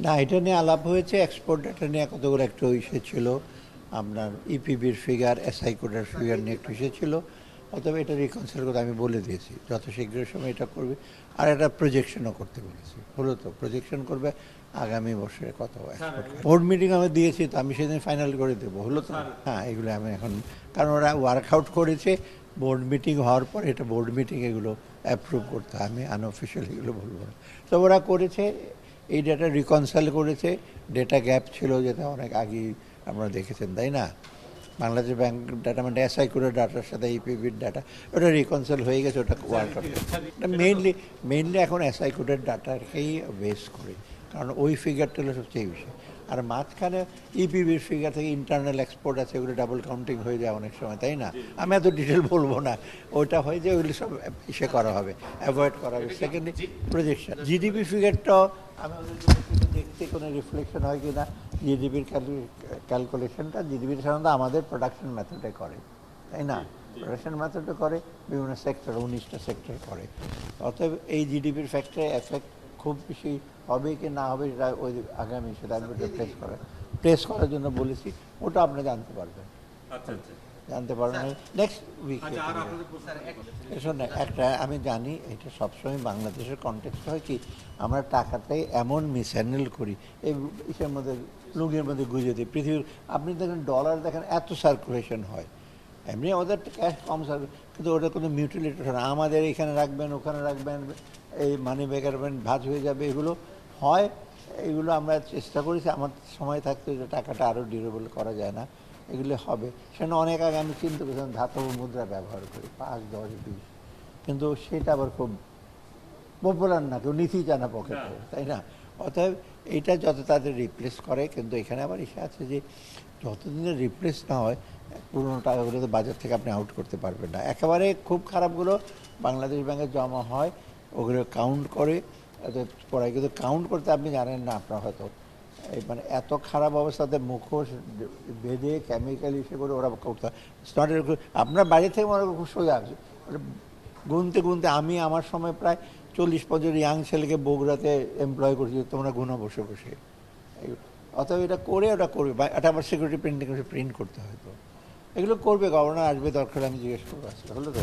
না, এটা নিয়ে আলাপ হয়েছে, এক্সপোর্ট ডাটা নিয়ে কতগুলো একটু ইস্যু ছিল, আপনার ইপিবির ফিগার, এসআই কোডের ফিগার নিয়ে একটু ইস্যু ছিল। অতএব এটা রিকনসিল করতে আমি বলে দিয়েছি, যত শীঘ্র সময় এটা করবে। আর একটা প্রজেকশনও করতে বলেছি, হলো তো, প্রজেকশন করবে আগামী বছরে কত বোর্ড মিটিং আমি দিয়েছি, তো আমি সেদিন ফাইনাল করে দেবো, হলো তো। হ্যাঁ, এগুলো আমি এখন, কারণ ওরা ওয়ার্কআউট করেছে, বোর্ড মিটিং হওয়ার পর এটা বোর্ড মিটিং এগুলো অ্যাপ্রুভ করতে হয়, আমি আনঅফিসিয়াল এগুলো বলবো না। তো ওরা করেছে, এই ডেটা রিকনসাইল করেছে, ডেটা গ্যাপ ছিল যেটা অনেক আগেই আপনারা দেখেছেন, তাই না? বাংলাদেশ ব্যাংক ডাটা মানে এসআই কোডের ডাটার সাথে ইপিবির ডাটা, ওটা রিকনসাইল হয়ে গেছে, ওটা ওয়ার্ক হবে। মেইনলি এখন এসআই কোডের ডাটাকেই বেস করে, কারণ ওই ফিগারটা হলো সবচেয়ে বেশি। আর মাঝখানে ইপিবির ফিগার থেকে ইন্টারনাল এক্সপোর্ট আছে, ওগুলো ডাবল কাউন্টিং হয়ে যায় অনেক সময়, তাই না? আমি এত ডিটেল বলবো না, ওটা হয়ে যায়, ওইগুলো সব ইসে করা হবে, অ্যাভয়েড করা হবে। সেকেন্ডলি প্রজেকশন, জিডিপি ফিগারটাও আমি ওদের দেখতে কোনো রিফ্লেকশন হয় কি না, জিডিপির ক্যালকুলেশনটা জিডিপির সাধারণত আমাদের প্রোডাকশন মেথডে করে, তাই না? প্রোডাকশন মেথডে করে, বিভিন্ন সেক্টর, 19টা সেক্টর করে। অতএব এই জিডিপির ফ্যাক্টরে এফেক্ট খুব বেশি হবে কি না হবে সেটা ওই আগামী সেটা আমি প্রেস করার জন্য বলেছি, ওটা আপনি জানতে পারবেন। জানতে পারবেন নেক্সট উইকে। শোনে, একটা আমি জানি এটা সবসময় বাংলাদেশের কনটেক্সট হয় কি, আমরা টাকাটাই এমন মিসহ্যান্ডেল করি, এই ইসের মধ্যে লুঙ্গির মধ্যে গুঁজে দিই। পৃথিবীর আপনি দেখেন ডলার দেখেন এত সার্কুলেশন হয়, এমনি আমাদের ক্যাশ কম সার্কুলেশন, কিন্তু ওটা কোনো মিউটিলেটেড হয় না। আমাদের এখানে রাখবেন, ওখানে রাখবেন, এই মানি ব্যাগ ভাঁজ হয়ে যাবে, এগুলো হয়। এগুলো আমরা চেষ্টা করেছি আমার সময় থাকতে যে টাকাটা আরও ডিউরেবল করা যায় না, এগুলো হবে। সেজন্য অনেক আগে আমি চিন্তা করেছিলাম ধাতব মুদ্রা ব্যবহার করি, 5, 10, 20, কিন্তু সেটা আবার খুব পপুলার না, কেউ নিতেই চায় না পকেটে, তাই না? অতএব এইটা যত তাদের রিপ্লেস করে, কিন্তু এখানে আবার ইসে আছে যে যতদিনে রিপ্লেস না হয় পুরোনো টাকাগুলো তো বাজার থেকে আপনি আউট করতে পারবেন না। একেবারে খুব খারাপগুলো বাংলাদেশ ব্যাংকে জমা হয়, ওগুলো কাউন্ট করে পড়ায়, কিন্তু কাউন্ট করতে আপনি জানেন না, আপনার হয়তো এই মানে এত খারাপ অবস্থাতে মুখোশ বেঁধে কেমিক্যাল ইসে করে ওরা করতে হয়। আপনার বাড়ি থেকে মনে খুব সোজা আছে, গুনতে গুনতে আমি আমার সময় প্রায় 40-50 ইয়াং ছেলেকে বগুড়াতে এমপ্লয় করছি, তোমরা গুনো বসে বসে। অতএব এটা করে ওটা করবে, এটা আবার সিকিউরিটি প্রিন্টিং প্রিন্ট করতে হয়, তো এগুলো করবে, গভর্নর আসবে, দরকার আমি জিজ্ঞেস করবো, আসলে হলো তো।